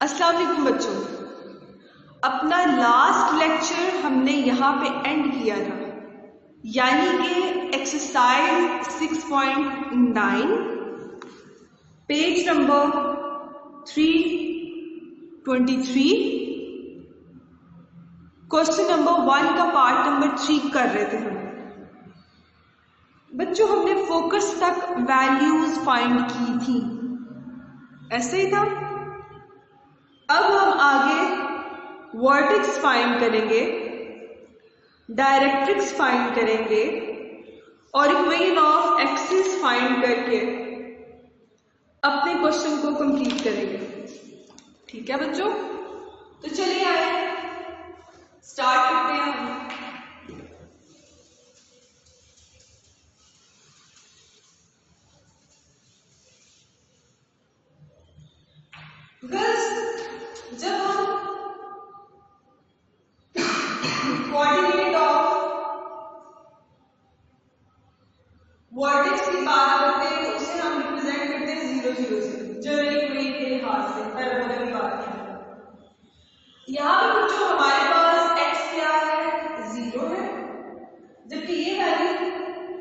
अस्सलाम वालेकुम बच्चों, अपना लास्ट लेक्चर हमने यहाँ पे एंड किया था, यानी कि exercise 6.9 page number 323 question number 1 का पार्ट नंबर 3 कर रहे थे हम बच्चों। हमने फोकस तक वैल्यूज फाइंड की थी, ऐसे ही था। अब हम आगे वर्टेक्स फाइंड करेंगे, डायरेक्ट्रिक्स फाइंड करेंगे और इक्वेशन ऑफ एक्सिस फाइंड करके अपने क्वेश्चन को कंप्लीट करेंगे। ठीक है बच्चों, तो चलिए आए स्टार्ट करते हैं हम। जब हम कोऑर्डिनेट ऑफ वर्टेक्स की बात करते हैं तो उसे हम रिप्रेजेंट करते हैं 0 0 से, जनरल इक्वेशन के लिहाज से पैराबोला की बात करें। यहाँ पे बच्चों हमारे पास x क्या है, 0 है, जबकि ये वैल्यू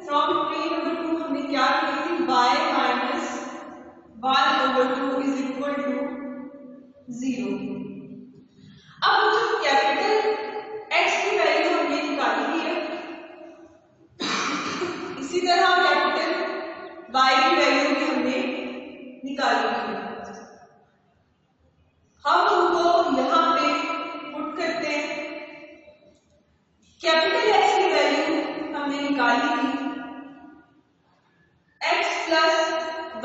फ्रॉम इक्वेशन नंबर 2 हमने क्या की थी, y minus 1/2 is equal to 0। अब जो कैपिटल x की वैल्यू हमने निकाली है, इसी तरह कैपिटल y की वैल्यू भी हमने निकाली है। हम उनको यहाँ पे पुट करते हैं। कैपिटल x की वैल्यू हमने निकाली थी x plus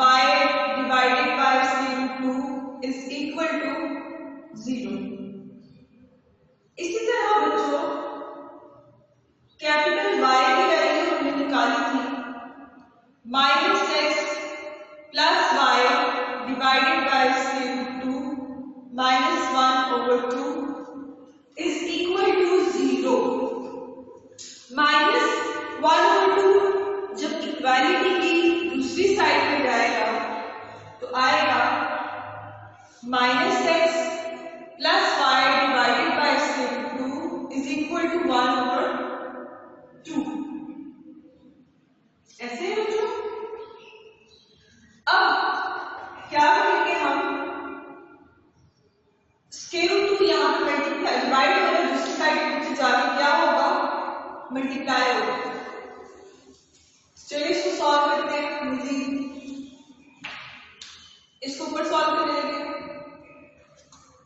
y divided by √2 is equal to 0। इसी तरह बच्चों कैपिटल Y की वैल्यू हमने निकाली थी minus x plus y divided by √2 minus 1/2 is equal to 0। Minus 1/2 जब इक्वालिटी की दूसरी साइड में जाएगा तो आएगा minus x plus y divided by √2 is equal to 1/2। ऐसे है बच्चों। अब क्या करेंगे हम, √2 यहाँ पे मल्टीप्लाई डिवाइड होगा, दूसरी साइड नीचे जाके क्या होगा, मल्टीप्लाई होगा। चलिए इसको सॉल्व करते हैं। इसको ऊपर सॉल्व करने लगे,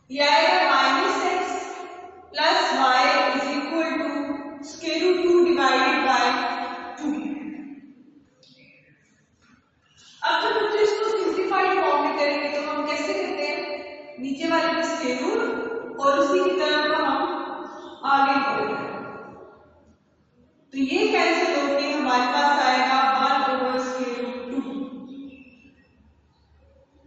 ये आएगा minus x plus y is equal to √2 divided by 2। अब जब बच्चों इसको सिंप्लीफाइड फॉर्म में करेंगे तो हम कैसे करते हैं, नीचे वाले पे स्क्वायर और उसी की तरह को हम आगे बढ़ेंगे तो ये कैंसिल होके हमारे पास आएगा 1/√2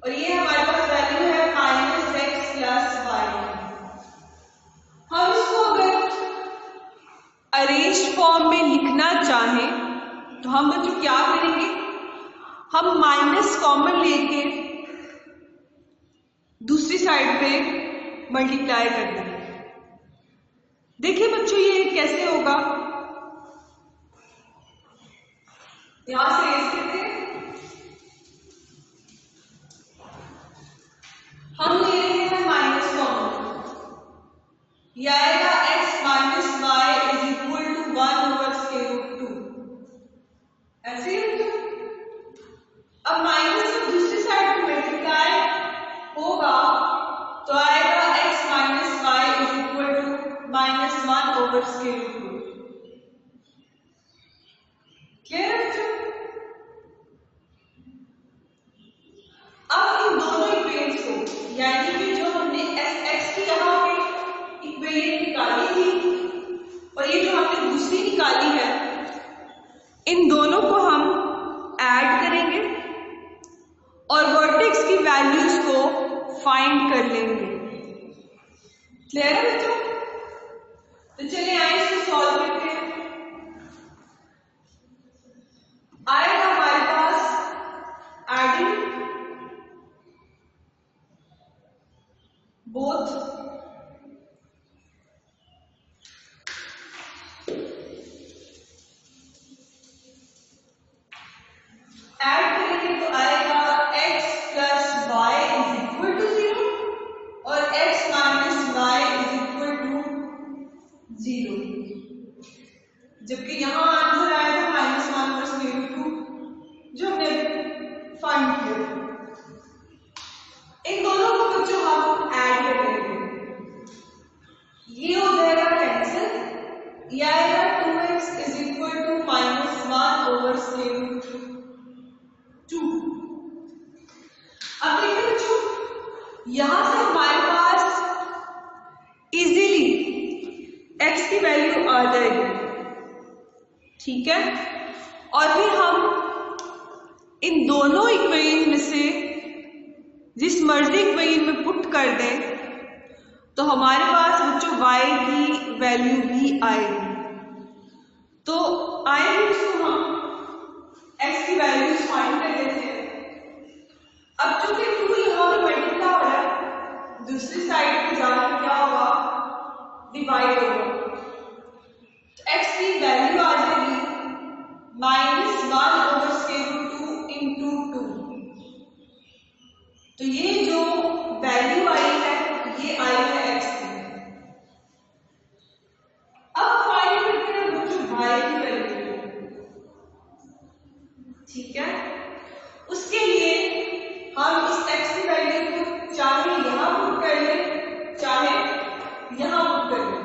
और ये हमारे पास वैल्यू है माइनस एक्स प्लस वाई। हम इसको अगर अरेंज्ड फॉर्म में लिखना चाहें तो हम बच्चों क्या करेंगे, हम माइनस कॉमन लेके दूसरी साइड पे मल्टीप्लाई कर देंगे। देखिए बच्चों ये कैसे होगा, यहां से रेज करते हैं, हम ले रहे हैं माइनस कॉमन, यह आएगा x minus y is equal to 1/√2। ऐसे ही अब माइनस से दूसरी साइड पे मल्टीप्लाई होगा तो आएगा x minus y is equal to minus 1/√2। Clear है बच्चों। अब इन दोनों इक्वेशंस को, यानी कि जो हमने x की यहाँ पे इक्वेशन निकाली थी और ये जो हमने दूसरी निकाली है, इन दोनों को हम ऐड करेंगे और वर्टेक्स की वैल्यूज को फाइंड कर लेंगे। क्लियर है बच्चों। तो चलिए आइए इसको सॉल्व करते हैं। आएगा हमारे पास एडिंग बोथ ऐड करेंगे तो आएगा x plus y is equal to 0 और x minus y is equal to 0, जबकि यहां आंसर आया था -1 प्लस -2 जो हमने फाइंड किया। इन दोनों को बच्चों हम ऐड करेंगे, ये हो जाएगा कैंसिल, ये आएगा 2x is equal to -1 over √2। अब देखिए बच्चों, यहां से हमारे पास इजीली x की वैल्यू आ जाएगी, ठीक है। और फिर हम इन दोनों इक्वेशन में से जिस मर्जी इक्वेशन में पुट कर दें तो हमारे पास बच्चों y की वैल्यू भी आएगी। तो आएगी उसको हम x की वैल्यूज फाइंड कर लेते हैं। अब चूंकि 2 यहाँ पे मल्टीप्लाई हो रहा है, दूसरी साइड पे जाकर क्या होगा, डिवाइड होगा, तो x की वैल्यू आ जाएगी -1 ओवर √2 इंटू 2। तो ये जो वैल्यू आई है ये आई है x की। अब फाइंड करते हैं बच्चों y की वैल्यू, ठीक है। उसके लिए हम इस x की वैल्यू को चाहे यहां पुट कर लें चाहे यहां पुट कर लें,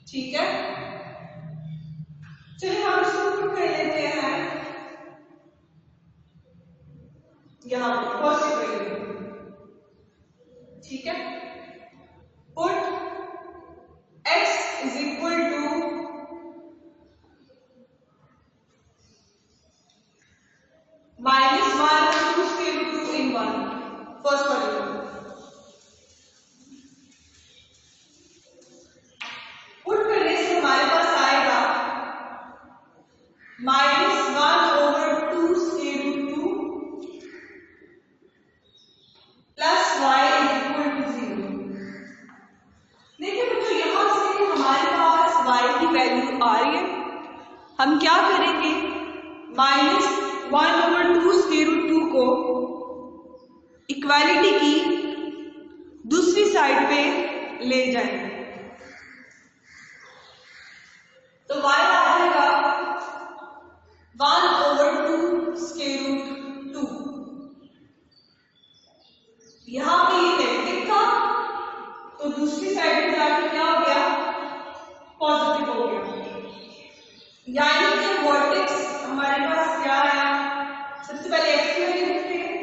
ठीक है। चलिए हम इसको पुट कर लेते हैं यहां फर्स्ट इक्वेशन, ठीक है। Put x is equal to -1 √2 in 1, first वाले पुट करने से हमारे पास आएगा -1 over 2 √2 plus y is equal to 0। देखिए बच्चों, यहां से हमारे पास y की वैल्यू आ रही है, हम क्या करेंगे, -1 ओवर 2 √2 को इक्वालिटी की दूसरी साइड पे ले जाएंगे, तो y आ जाएगा 1 ओवर 2 √2। यहां पे ये नेगेटिव था तो दूसरी साइड पे जाके क्या हो गया, पॉजिटिव हो गया, यानी कि वर्टेक्स हमारे पास क्या आया, सबसे पहले x की वैल्यू लिखते हैं,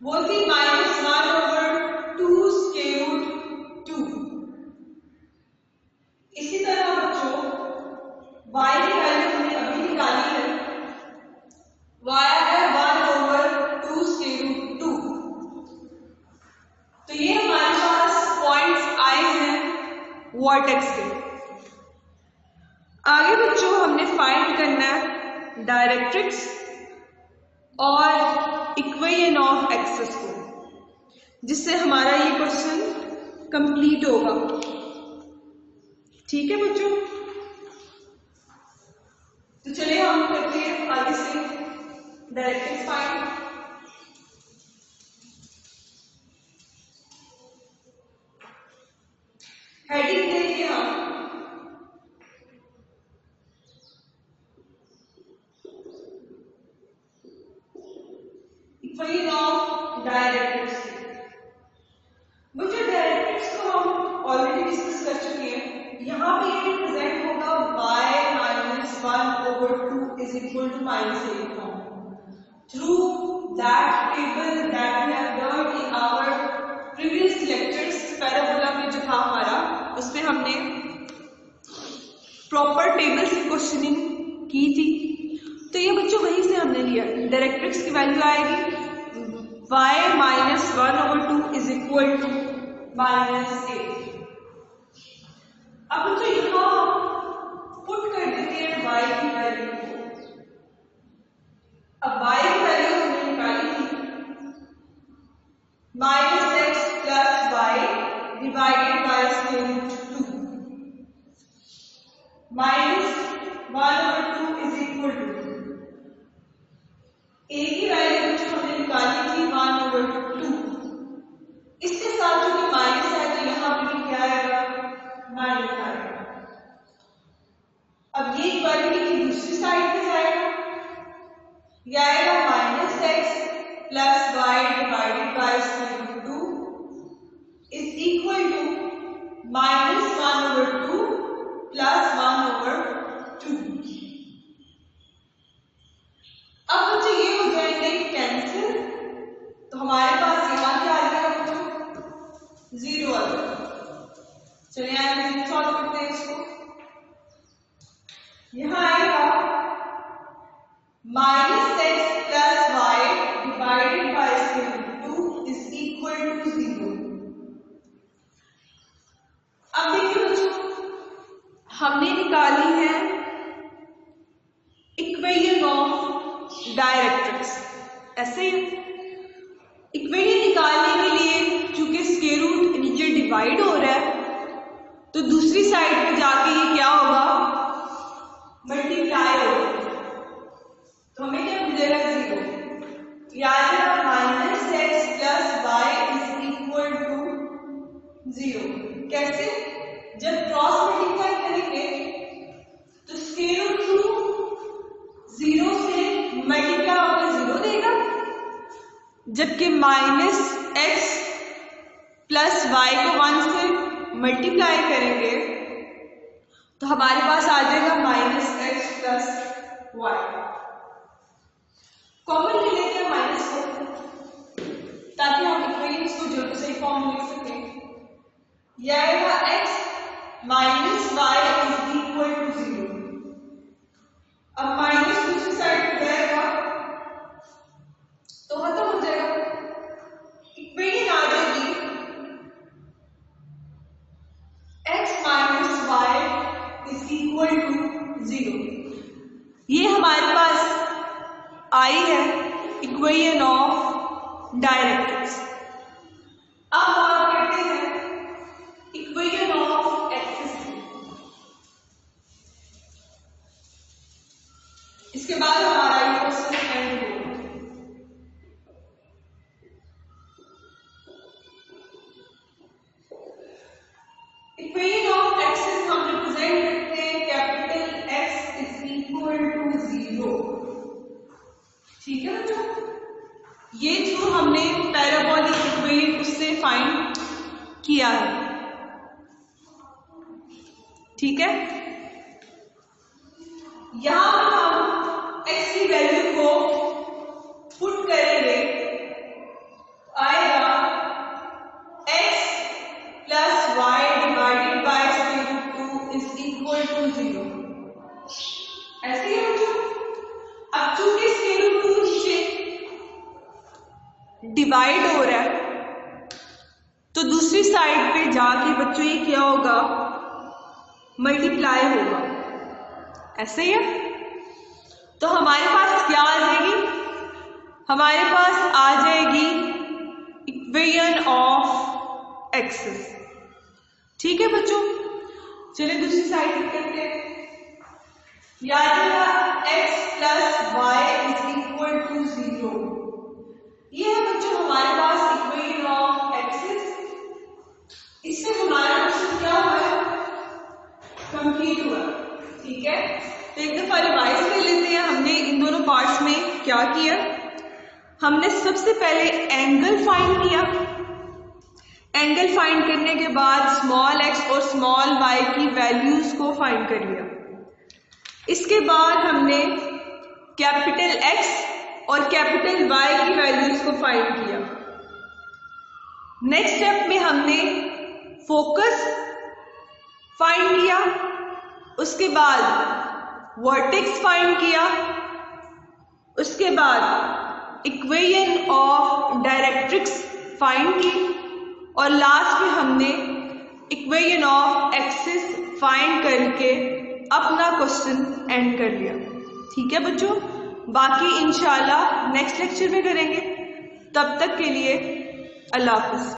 वो थी -1 ओवर 2 √2। इसी तरह बच्चों y की वैल्यू हमने अभी निकाली है, y है 1 ओवर 2 √2। तो ये हमारे पास पॉइंट्स आए हैं वर्टेक्स के। आगे बच्चों हमने फाइंड करना है डायरेक्ट्रिक्स और इक्वेशन ऑफ एक्सेस को, जिससे हमारा ये क्वेश्चन कंप्लीट होगा, ठीक है बच्चों। तो चलिए हम करते हैं आगे से डायरेक्ट्रिक्स फाइंड। हेडिंग देखिए हम इक्वेशन ऑफ डायरेक्ट्रिक्स। बच्चों डायरेक्ट्रिक्स को हम ऑलरेडी डिस्कस कर चुके हैं। यहाँ पे ये रिप्रेजेंट होगा y -1 over 2 is equal to -8 form. Through that table that we have learned in our previous lectures, parabola में जो था हमारा, उसमें हमने प्रॉपर टेबल से क्वेश्चनिंग की थी। तो ये बच्चों वहीं से हमने लिया। डायरेक्ट्रिक्स की वैल्यू आएगी y -1 over 2 is equal to -8। अब बच्चों यहाँ पुट कर देते हैं y की वैल्यू को। अब y की वैल्यू हमने निकाली थी -8 divided by square root 2 minus 1/2 is equal to A की वैल्यू जो हमने निकाली थी 1/2। इसके साथ जो कि माइनस है तो यहाँ पे भी क्या आएगा, माइनस आएगा। अब ये इक्वालिटी की दूसरी साइड पे जाएगा, यह आएगा minus x plus y divided by square root 2 is equal to minus 1/2 plus 1/2। अब बच्चों ये हो जाएंगे कैंसिल, तो हमारे पास यहाँ क्या आ जाएगा बच्चों, 0 आ जाएगा। चलिए आगे सॉल्व करते हैं इसको। यहाँ आएगा minus x plus y divided by square root 2 is equal to 0। अब देखिए बच्चों, हमने निकाली है इक्वेशन ऑफ डायरेक्ट्रिक्स। ऐसे इक्वेशन निकालने के लिए चूंकि स्क्वायर रूट नीचे डिवाइड हो रहा है तो दूसरी साइड पे जाके ये क्या होगा, मल्टीप्लाई होगा। तो हमें क्या मिलेगा, 0। याद है minus x plus y is equal to 0। कैसे, जब क्रॉस मल्टीप्लाई करेंगे तो स्क्वायर रूट 0 से मल्टीप्लाई होकर 0 देगा, जबकि माइनस एक्स प्लस वाई को 1 से मल्टीप्लाई करेंगे तो हमारे पास आ जाएगा minus x plus y. Common ले लेते हैं माइनस को, ताकि हम इक्वेशंस को जो सही फॉर्म लिख सकें। यह आएगा x minus y is equal to 0। अब माइनस दूसरी साइड पे जाएगा तो खत्म हो जाएगा, इक्वेशन आ जाएगी x minus y is equal to 0। ये हमारे पास आई है इक्वेशन ऑफ डायरेक्ट्रिक्स। अब बात करते हैं इक्वेशन ऑफ एक्सिस। इसके बाद हमारा ये क्वेश्चन एंड होगा। इक्वेशन ऑफ एक्सिस हम रिप्रेजेंट करते हैं capital x is equal to 0। ठीक है बच्चों, ये जो हमने पैराबोलिक इक्वेशन उससे फाइंड किया है। ठीक है, यहां पर हम x की वैल्यू को पुट करेंगे, आएगा x plus y divided by square root 2 is equal to 0। ऐसे ही बच्चों, अब चूंकि स्क्वायर रूट 2 नीचे डिवाइड हो रहा है तो दूसरी साइड पे जाके बच्चों ये क्या होगा, मल्टीप्लाई होगा। ऐसे ही है, तो हमारे पास क्या आ जाएगी, हमारे पास आ जाएगी इक्वेशन ऑफ एक्सिस। ठीक है बच्चों, चलिए दूसरी साइड पे करते हैं। याद रखना x plus y is equal to 0। ये है बच्चों हमारे पास इक्वेशन ऑफ एक्सिस। इससे हमारा क्वेश्चन क्या हुआ, कंप्लीट हुआ। ठीक है, तो एक दफा रिवाइज कर लेते हैं हमने इन दोनों पार्ट्स में क्या किया। हमने सबसे पहले एंगल फाइंड किया, एंगल फाइंड करने के बाद स्मॉल एक्स और स्मॉल वाई की वैल्यूज को फाइंड कर लिया। इसके बाद हमने कैपिटल एक्स और कैपिटल वाई की वैल्यूज को फाइंड किया। नेक्स्ट स्टेप में हमने फोकस फाइंड किया, उसके बाद वर्टेक्स फाइंड किया, उसके बाद इक्वेशन ऑफ डायरेक्ट्रिक्स फाइंड की और लास्ट में हमने इक्वेशन ऑफ एक्सिस फाइंड करके अपना क्वेश्चन एंड कर लिया। ठीक है बच्चों, बाकी इंशाल्लाह नेक्स्ट लेक्चर में करेंगे। तब तक के लिए अल्लाह हाफिज़।